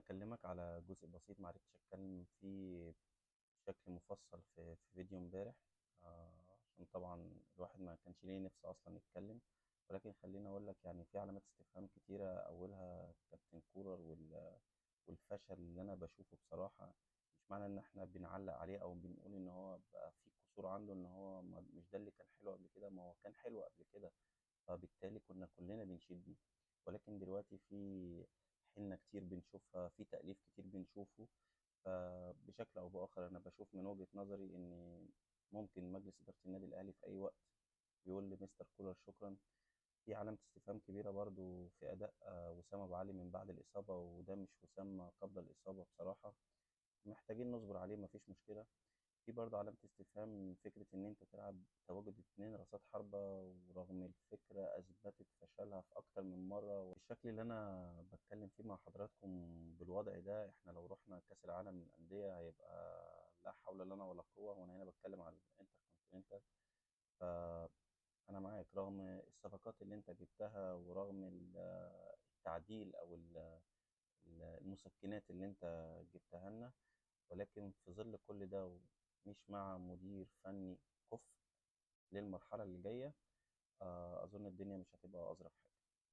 خليني أكلمك على جزء بسيط معرفتش أتكلم فيه بشكل مفصل في فيديو امبارح. عشان طبعا الواحد ما كانش ليه نفس أصلا يتكلم. ولكن خليني أقول لك يعني في علامات استفهام كتيرة، أولها كابتن كولر والفشل اللي أنا بشوفه بصراحة. مش معنى إن إحنا بنعلق عليه أو بنقول إن هو بقى في قصور عنده إن هو مش ده اللي كان حلو قبل كده، ما هو كان حلو قبل كده. فبالتالي كنا كلنا بنشيد بيه. ولكن دلوقتي في حنة كتير بنشوفها، في تأليف كتير بنشوفه. فبشكل أو بآخر أنا بشوف من وجهة نظري إن ممكن مجلس إدارة النادي الأهلي في أي وقت يقول لمستر كولر شكرا. في علامة استفهام كبيرة برضو في أداء وسام أبو علي من بعد الإصابة، وده مش وسام قبل الإصابة بصراحة. محتاجين نصبر عليه، مفيش مشكلة. في برضه علامة استفهام فكرة إن أنت تلعب تواجد اتنين رأسات حربة، ورغم الفكرة أثبتت فشلها في أكتر من مرة. والشكل اللي أنا بتكلم فيه مع حضراتكم بالوضع ده، إحنا لو رحنا كأس العالم للأندية هيبقى لا حول لنا ولا قوة. وأنا هنا بتكلم على الإنتر كونتيننتال. فأنا معاك رغم الصفقات اللي أنت جبتها، ورغم التعديل أو المسكنات اللي أنت جبتها لنا. ولكن في ظل كل ده، ومش مع مدير فني كفء للمرحلة اللي جاية، أظن الدنيا مش هتبقى أظرف حاجة.